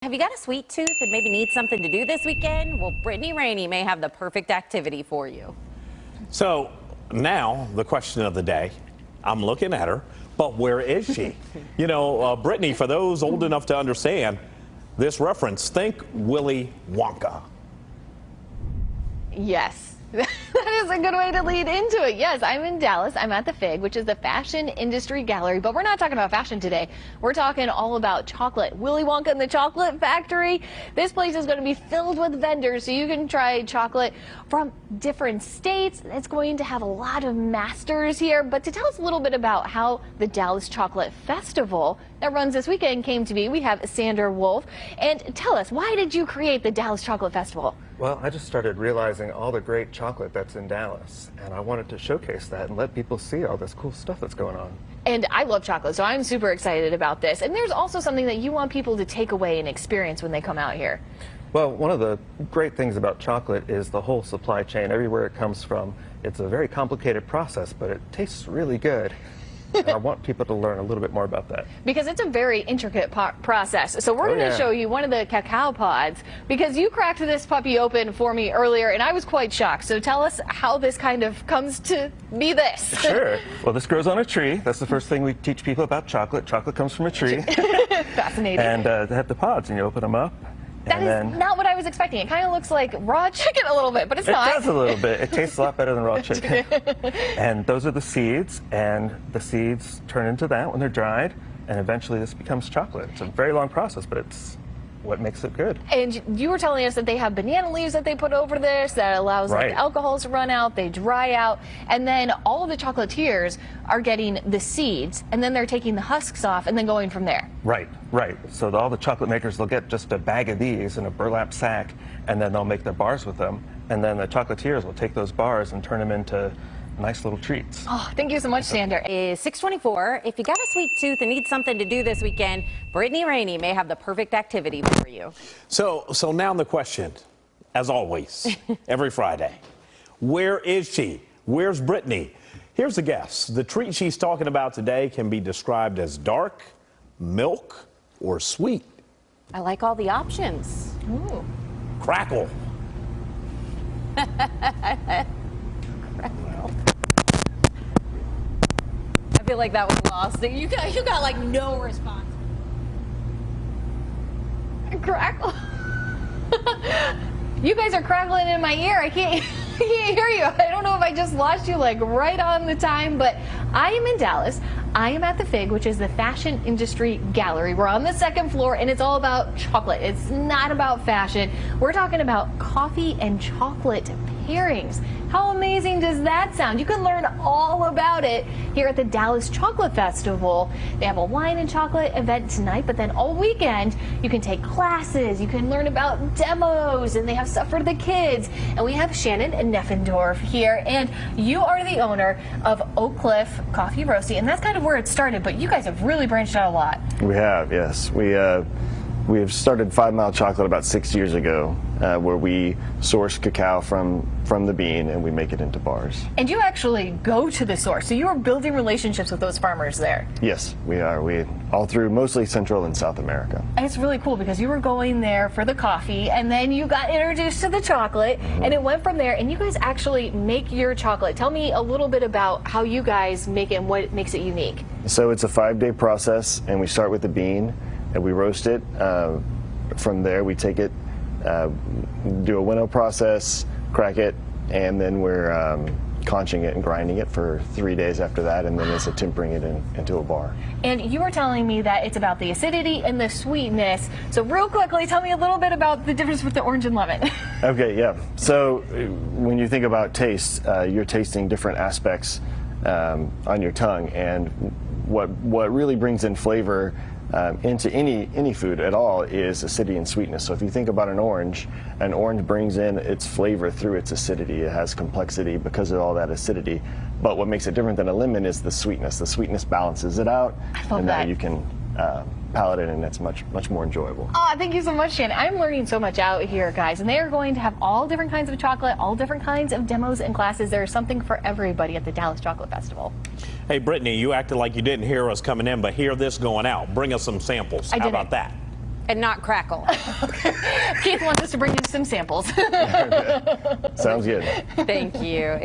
Have you got a sweet tooth and maybe need something to do this weekend? Well, Brittany Rainey may have the perfect activity for you. So now the question of the day, I'm looking at her, but where is she? You know, Brittany, for those old enough to understand this reference, think Willy Wonka. Yes. That is a good way to lead into it. Yes, I'm in Dallas. I'm at the FIG, which is the Fashion Industry Gallery. But we're not talking about fashion today. We're talking all about chocolate. Willy Wonka and the Chocolate Factory. This place is going to be filled with vendors, so you can try chocolate from different states. It's going to have a lot of masters here. But to tell us a little bit about how the Dallas Chocolate Festival that runs this weekend came to be, we have Sandra Wolf. And tell us, why did you create the Dallas Chocolate Festival? Well, I just started realizing all the great chocolate that's in Dallas, and I wanted to showcase that and let people see all this cool stuff that's going on. And I love chocolate, so I'm super excited about this. And there's also something that you want people to take away and experience when they come out here. Well, one of the great things about chocolate is the whole supply chain, everywhere it comes from. It's a very complicated process, but it tastes really good. And I want people to learn a little bit more about that. Because it's a very intricate process. So we're going to show you one of the cacao pods, because you cracked this puppy open for me earlier, and I was quite shocked. So tell us how this kind of comes to be this. Sure. Well, this grows on a tree. That's the first thing we teach people about chocolate. Chocolate comes from a tree. Fascinating. And they have the pods, and you open them up. That is not what I was expecting. It kind of looks like raw chicken a little bit, but it's not. It does a little bit. It tastes a lot better than raw chicken. And those are the seeds, and the seeds turn into that when they're dried, and eventually this becomes chocolate. It's a very long process, but it's what makes it good. And you were telling us that they have banana leaves that they put over this that allows like, the alcohols to run out, they dry out, and then all of the chocolatiers are getting the seeds, and then they're taking the husks off and then going from there. Right. So all the chocolate makers, they'll get just a bag of these in a burlap sack, and then they'll make their bars with them, and then the chocolatiers will take those bars and turn them into nice little treats. Oh, thank you so much, Sandra. Is 624. If you got a sweet tooth and need something to do this weekend, Brittany Rainey may have the perfect activity for you. So now the question, as always, every Friday, where is she? Where's Brittany? Here's a guess. The treat she's talking about today can be described as dark, milk, or sweet. I like all the options. Ooh. Crackle. I feel like that was lost. You got like no response. Crackle. You guys are crackling in my ear. I can't hear you. I don't know if I just lost you like right on the time, but I am in Dallas. I am at the FIG, which is the Fashion Industry Gallery. We're on the second floor, and it's all about chocolate. It's not about fashion. We're talking about coffee and chocolate pairings. How amazing does that sound? You can learn all about it here at the Dallas Chocolate Festival. They have a wine and chocolate event tonight, but then all weekend you can take classes, you can learn about demos, and they have stuff for the kids. And we have Shannon Neffendorf here, and you are the owner of Oak Cliff Coffee Roasting, and that's kind of where it started, but you guys have really branched out a lot. We have, yes. We've started 5 Mile Chocolate about 6 years ago, where we source cacao from the bean and we make it into bars. And you actually go to the source, so you are building relationships with those farmers there. Yes, we are. We all through mostly Central and South America. And it's really cool because you were going there for the coffee, and then you got introduced to the chocolate, and it went from there. And you guys actually make your chocolate. Tell me a little bit about how you guys make it and what makes it unique. So it's a 5-day process, and we start with the bean and we roast it. From there we take it, do a winnow process, crack it, and then we're conching it and grinding it for 3 days after that, and then it's a tempering it into a bar. And you were telling me that it's about the acidity and the sweetness. So real quickly, tell me a little bit about the difference with the orange and lemon. Okay, yeah. So when you think about taste, you're tasting different aspects on your tongue, and what really brings in flavor into any food at all is acidity and sweetness. So if you think about an orange brings in its flavor through its acidity. It has complexity because of all that acidity. But what makes it different than a lemon is the sweetness. The sweetness balances it out, and now you can palate it, and it's much more enjoyable. Oh, thank you so much, Shannon. I'm learning so much out here, guys, and they are going to have all different kinds of chocolate, all different kinds of demos and classes. There's something for everybody at the Dallas Chocolate Festival. Hey, Brittany, you acted like you didn't hear us coming in, but hear this going out. Bring us some samples. How about that? and not crackle. Keith wants us to bring you some samples. Sounds good. Thank you.